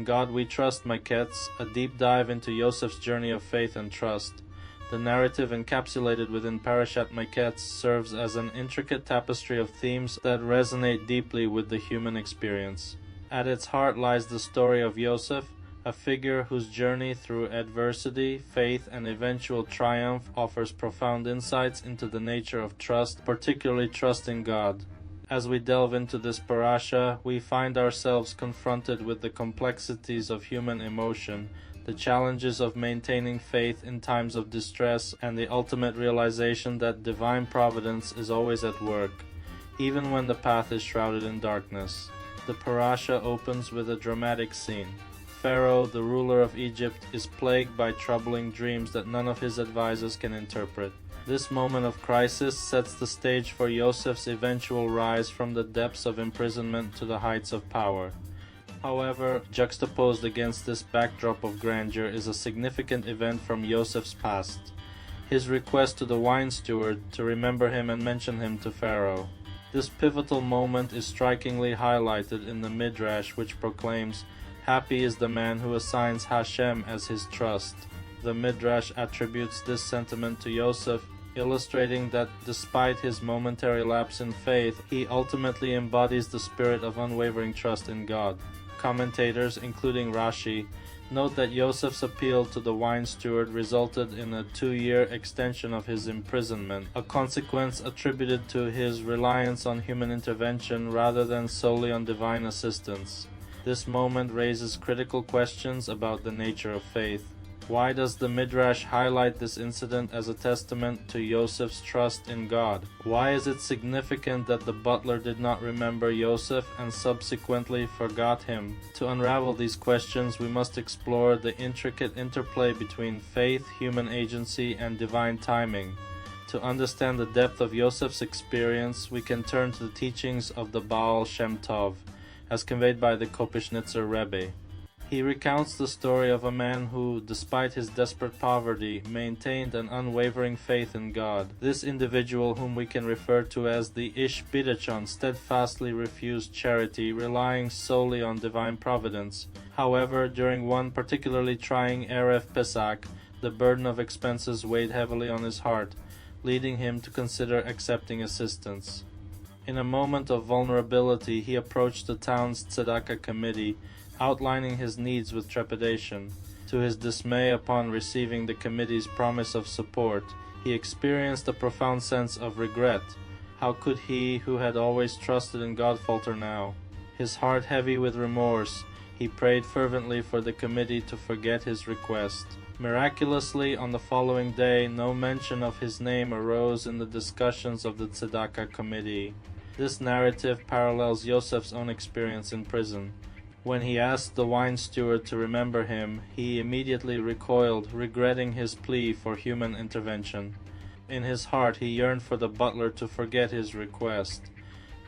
God We Trust Miketz, a deep dive into Yosef's journey of faith and trust. The narrative encapsulated within Parashat Miketz serves as an intricate tapestry of themes that resonate deeply with the human experience. At its heart lies the story of Yosef, a figure whose journey through adversity, faith, and eventual triumph offers profound insights into the nature of trust, particularly trust in God. As we delve into this parasha, we find ourselves confronted with the complexities of human emotion, the challenges of maintaining faith in times of distress, and the ultimate realization that divine providence is always at work, even when the path is shrouded in darkness. The parasha opens with a dramatic scene. Pharaoh, the ruler of Egypt, is plagued by troubling dreams that none of his advisors can interpret. This moment of crisis sets the stage for Yosef's eventual rise from the depths of imprisonment to the heights of power. However, juxtaposed against this backdrop of grandeur is a significant event from Yosef's past: his request to the wine steward to remember him and mention him to Pharaoh. This pivotal moment is strikingly highlighted in the Midrash, which proclaims, "Happy is the man who assigns Hashem as his trust." The Midrash attributes this sentiment to Yosef, illustrating that despite his momentary lapse in faith, he ultimately embodies the spirit of unwavering trust in God. Commentators, including Rashi, note that Yosef's appeal to the wine steward resulted in a 2-year extension of his imprisonment, a consequence attributed to his reliance on human intervention rather than solely on divine assistance. This moment raises critical questions about the nature of faith. Why does the Midrash highlight this incident as a testament to Yosef's trust in God? Why is it significant that the butler did not remember Yosef and subsequently forgot him? To unravel these questions, we must explore the intricate interplay between faith, human agency, and divine timing. To understand the depth of Yosef's experience, we can turn to the teachings of the Baal Shem Tov, as conveyed by the Kopeshnitzer Rebbe. He recounts the story of a man who, despite his desperate poverty, maintained an unwavering faith in God. This individual, whom we can refer to as the Ish Bidachon, steadfastly refused charity, relying solely on divine providence. However, during one particularly trying Erev Pesach, the burden of expenses weighed heavily on his heart, leading him to consider accepting assistance. In a moment of vulnerability, he approached the town's tzedakah committee, outlining his needs with trepidation. To his dismay, upon receiving the committee's promise of support, he experienced a profound sense of regret. How could he, who had always trusted in God, falter now? His heart heavy with remorse, he prayed fervently for the committee to forget his request. Miraculously, on the following day, no mention of his name arose in the discussions of the tzedakah committee. This narrative parallels Yosef's own experience in prison. When he asked the wine steward to remember him, he immediately recoiled, regretting his plea for human intervention. In his heart, he yearned for the butler to forget his request.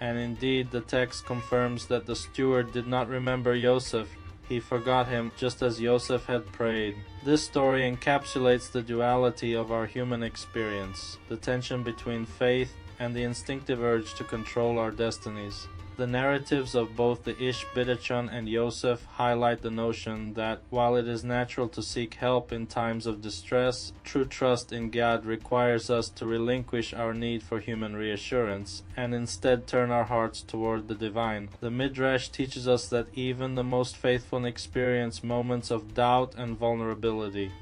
And indeed, the text confirms that the steward did not remember Yosef. He forgot him just as Yosef had prayed. This story encapsulates the duality of our human experience, the tension between faith and the instinctive urge to control our destinies. The narratives of both the Ish Bidachon and Yosef highlight the notion that, while it is natural to seek help in times of distress, true trust in God requires us to relinquish our need for human reassurance, and instead turn our hearts toward the divine. The Midrash teaches us that even the most faithful experience moments of doubt and vulnerability.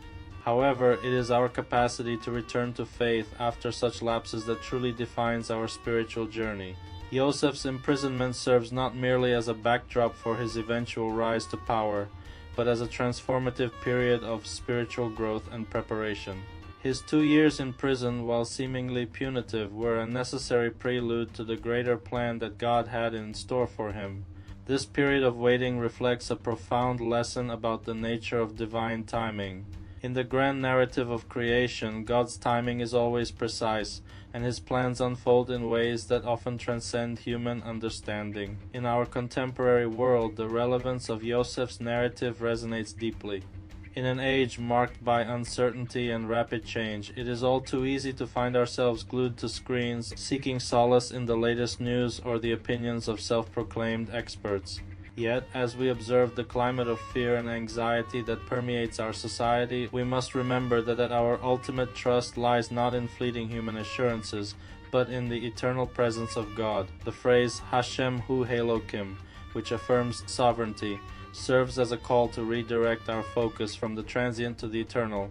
However, it is our capacity to return to faith after such lapses that truly defines our spiritual journey. Yosef's imprisonment serves not merely as a backdrop for his eventual rise to power, but as a transformative period of spiritual growth and preparation. His 2 years in prison, while seemingly punitive, were a necessary prelude to the greater plan that God had in store for him. This period of waiting reflects a profound lesson about the nature of divine timing. In the grand narrative of creation, God's timing is always precise, and his plans unfold in ways that often transcend human understanding. In our contemporary world, the relevance of Yosef's narrative resonates deeply. In an age marked by uncertainty and rapid change, it is all too easy to find ourselves glued to screens, seeking solace in the latest news or the opinions of self-proclaimed experts. Yet, as we observe the climate of fear and anxiety that permeates our society, we must remember that our ultimate trust lies not in fleeting human assurances, but in the eternal presence of God. The phrase Hashem Hu Elokim, which affirms sovereignty, serves as a call to redirect our focus from the transient to the eternal.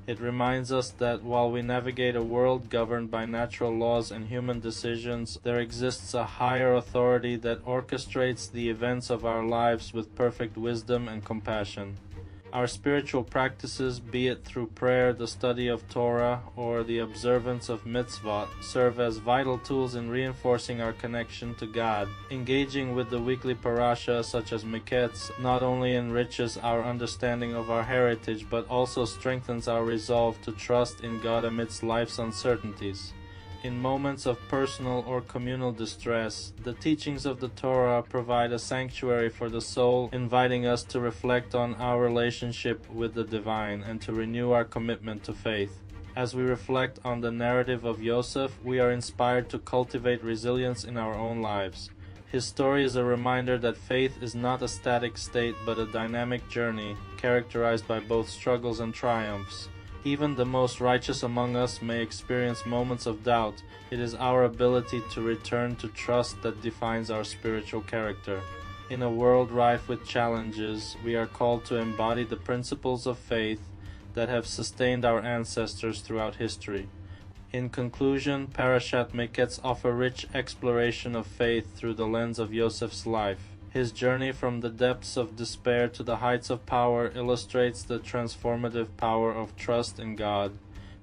It reminds us that while we navigate a world governed by natural laws and human decisions, there exists a higher authority that orchestrates the events of our lives with perfect wisdom and compassion. Our spiritual practices, be it through prayer, the study of Torah, or the observance of mitzvot, serve as vital tools in reinforcing our connection to God. Engaging with the weekly parasha, such as Miketz, not only enriches our understanding of our heritage, but also strengthens our resolve to trust in God amidst life's uncertainties. In moments of personal or communal distress, the teachings of the Torah provide a sanctuary for the soul, inviting us to reflect on our relationship with the divine and to renew our commitment to faith. As we reflect on the narrative of Yosef, we are inspired to cultivate resilience in our own lives. His story is a reminder that faith is not a static state but a dynamic journey, characterized by both struggles and triumphs. Even the most righteous among us may experience moments of doubt. It is our ability to return to trust that defines our spiritual character. In a world rife with challenges, we are called to embody the principles of faith that have sustained our ancestors throughout history. In conclusion, Parashat Miketz offers rich exploration of faith through the lens of Yosef's life. His journey from the depths of despair to the heights of power illustrates the transformative power of trust in God.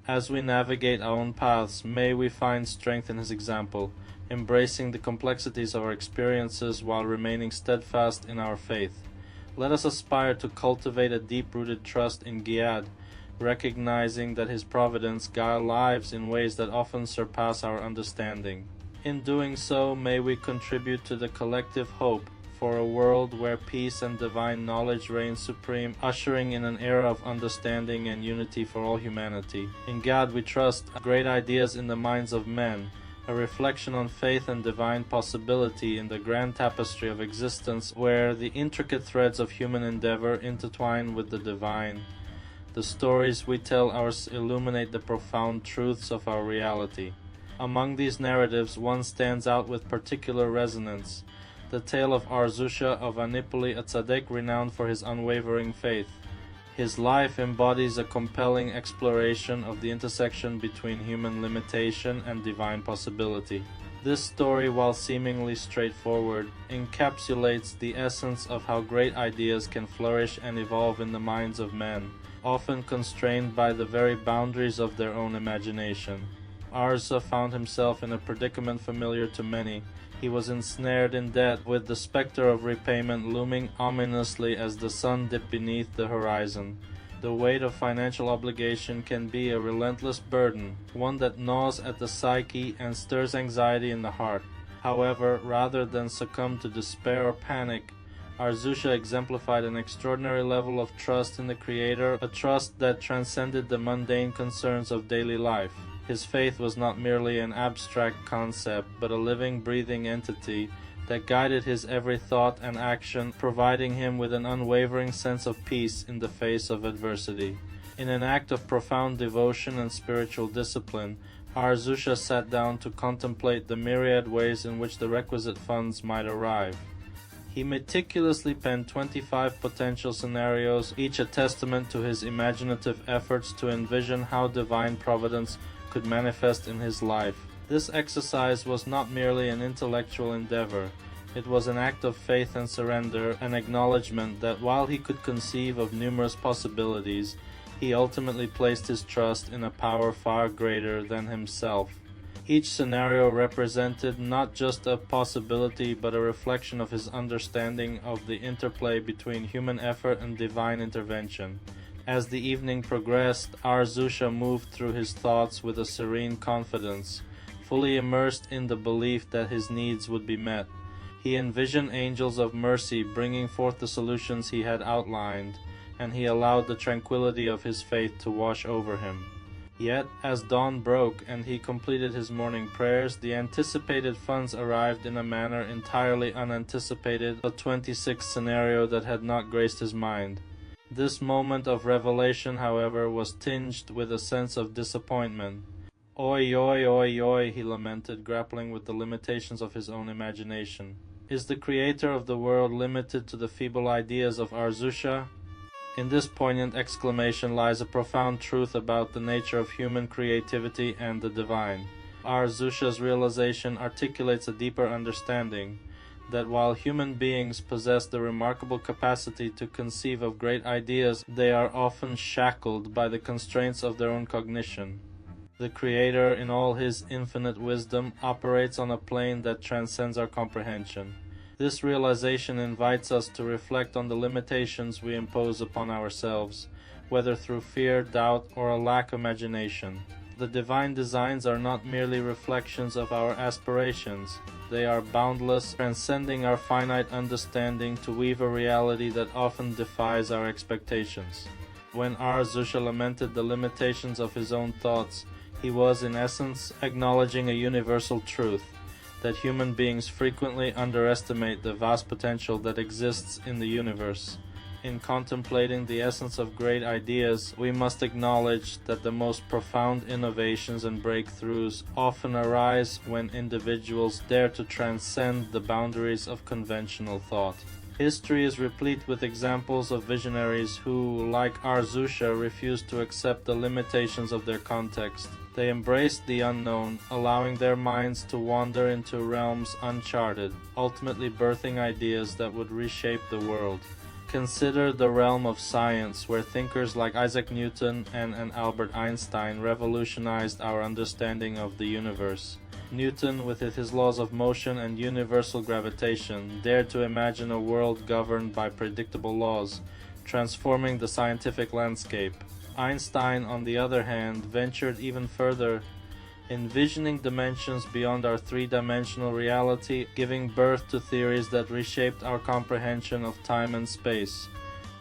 As we navigate our own paths, may we find strength in his example, embracing the complexities of our experiences while remaining steadfast in our faith. Let us aspire to cultivate a deep-rooted trust in God, recognizing that his providence guides lives in ways that often surpass our understanding. In doing so, may we contribute to the collective hope for a world where peace and divine knowledge reign supreme, ushering in an era of understanding and unity for all humanity. In God we trust. Great ideas in the minds of men, a reflection on faith and divine possibility in the grand tapestry of existence where the intricate threads of human endeavor intertwine with the divine. The stories we tell illuminate the profound truths of our reality. Among these narratives, one stands out with particular resonance: the tale of Arzusha of Anipoli, a tzaddik renowned for his unwavering faith. His life embodies a compelling exploration of the intersection between human limitation and divine possibility. This story, while seemingly straightforward, encapsulates the essence of how great ideas can flourish and evolve in the minds of men, often constrained by the very boundaries of their own imagination. Arza found himself in a predicament familiar to many. He was ensnared in debt, with the specter of repayment looming ominously as the sun dipped beneath the horizon. The weight of financial obligation can be a relentless burden, one that gnaws at the psyche and stirs anxiety in the heart. However, rather than succumb to despair or panic, Arzusha exemplified an extraordinary level of trust in the Creator, a trust that transcended the mundane concerns of daily life. His faith was not merely an abstract concept, but a living, breathing entity that guided his every thought and action, providing him with an unwavering sense of peace in the face of adversity. In an act of profound devotion and spiritual discipline, Arzusha sat down to contemplate the myriad ways in which the requisite funds might arrive. He meticulously penned 25 potential scenarios, each a testament to his imaginative efforts to envision how divine providence could manifest in his life. This exercise was not merely an intellectual endeavor. It was an act of faith and surrender, an acknowledgement that while he could conceive of numerous possibilities, he ultimately placed his trust in a power far greater than himself. Each scenario represented not just a possibility but a reflection of his understanding of the interplay between human effort and divine intervention. As the evening progressed, Arzusha moved through his thoughts with a serene confidence, fully immersed in the belief that his needs would be met. He envisioned angels of mercy bringing forth the solutions he had outlined, and he allowed the tranquility of his faith to wash over him. Yet, as dawn broke and he completed his morning prayers, the anticipated funds arrived in a manner entirely unanticipated, a 26th scenario that had not graced his mind. This moment of revelation, however, was tinged with a sense of disappointment. Oi, oi, oi, oi, he lamented, grappling with the limitations of his own imagination. Is the creator of the world limited to the feeble ideas of Arzusha? In this poignant exclamation lies a profound truth about the nature of human creativity and the divine. Arzusha's realization articulates a deeper understanding that while human beings possess the remarkable capacity to conceive of great ideas, they are often shackled by the constraints of their own cognition. The Creator, in all his infinite wisdom, operates on a plane that transcends our comprehension. This realization invites us to reflect on the limitations we impose upon ourselves, whether through fear, doubt, or a lack of imagination. The divine designs are not merely reflections of our aspirations. They are boundless, transcending our finite understanding to weave a reality that often defies our expectations. When Arzusha lamented the limitations of his own thoughts, he was, in essence, acknowledging a universal truth, that human beings frequently underestimate the vast potential that exists in the universe. In contemplating the essence of great ideas, we must acknowledge that the most profound innovations and breakthroughs often arise when individuals dare to transcend the boundaries of conventional thought. History is replete with examples of visionaries who, like Arzusha, refused to accept the limitations of their context. They embraced the unknown, allowing their minds to wander into realms uncharted, ultimately birthing ideas that would reshape the world. Consider the realm of science, where thinkers like Isaac Newton and Albert Einstein revolutionized our understanding of the universe. Newton, with his laws of motion and universal gravitation, dared to imagine a world governed by predictable laws, transforming the scientific landscape. Einstein, on the other hand, ventured even further, envisioning dimensions beyond our three-dimensional reality, giving birth to theories that reshaped our comprehension of time and space.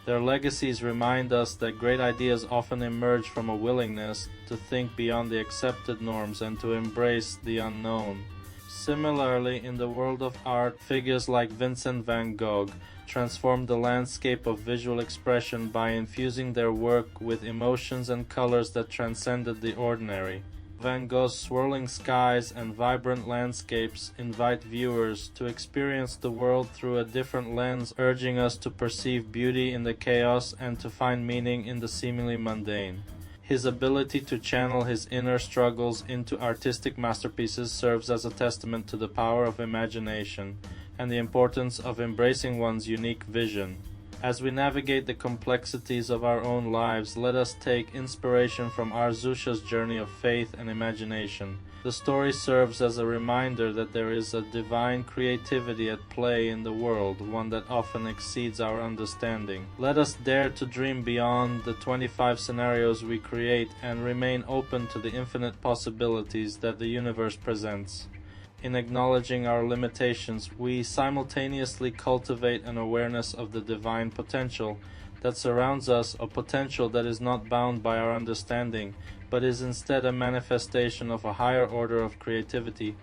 Their legacies remind us that great ideas often emerge from a willingness to think beyond the accepted norms and to embrace the unknown. Similarly, in the world of art, figures like Vincent van Gogh transformed the landscape of visual expression by infusing their work with emotions and colors that transcended the ordinary. Van Gogh's swirling skies and vibrant landscapes invite viewers to experience the world through a different lens, urging us to perceive beauty in the chaos and to find meaning in the seemingly mundane. His ability to channel his inner struggles into artistic masterpieces serves as a testament to the power of imagination and the importance of embracing one's unique vision. As we navigate the complexities of our own lives, let us take inspiration from Arzusha's journey of faith and imagination. The story serves as a reminder that there is a divine creativity at play in the world, one that often exceeds our understanding. Let us dare to dream beyond the 25 scenarios we create and remain open to the infinite possibilities that the universe presents. In acknowledging our limitations, we simultaneously cultivate an awareness of the divine potential that surrounds us, a potential that is not bound by our understanding, but is instead a manifestation of a higher order of creativity.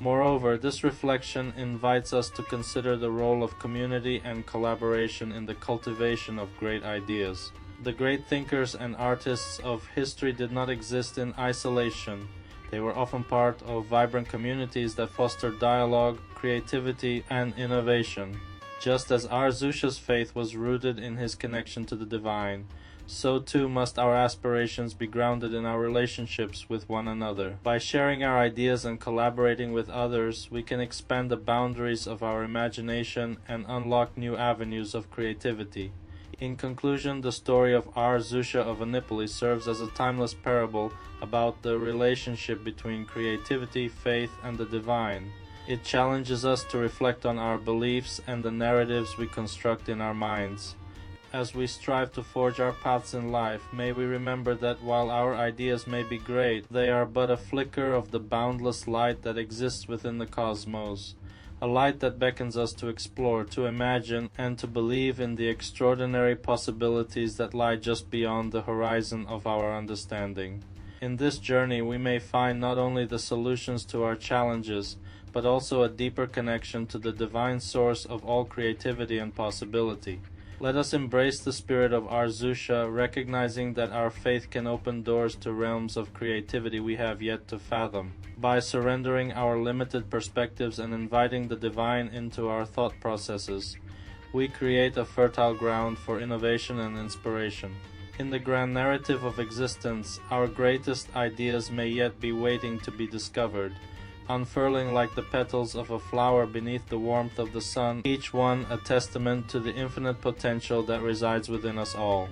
Moreover, this reflection invites us to consider the role of community and collaboration in the cultivation of great ideas. The great thinkers and artists of history did not exist in isolation. They were often part of vibrant communities that fostered dialogue, creativity, and innovation. Just as Arzusha's faith was rooted in his connection to the divine, so too must our aspirations be grounded in our relationships with one another. By sharing our ideas and collaborating with others, we can expand the boundaries of our imagination and unlock new avenues of creativity. In conclusion, the story of Arzusha of Anipoli serves as a timeless parable about the relationship between creativity, faith, and the divine. It challenges us to reflect on our beliefs and the narratives we construct in our minds. As we strive to forge our paths in life, may we remember that while our ideas may be great, they are but a flicker of the boundless light that exists within the cosmos. A light that beckons us to explore, to imagine, and to believe in the extraordinary possibilities that lie just beyond the horizon of our understanding. In this journey, we may find not only the solutions to our challenges, but also a deeper connection to the divine source of all creativity and possibility. Let us embrace the spirit of our Zusha, recognizing that our faith can open doors to realms of creativity we have yet to fathom. By surrendering our limited perspectives and inviting the divine into our thought processes, we create a fertile ground for innovation and inspiration. In the grand narrative of existence, our greatest ideas may yet be waiting to be discovered, unfurling like the petals of a flower beneath the warmth of the sun, each one a testament to the infinite potential that resides within us all.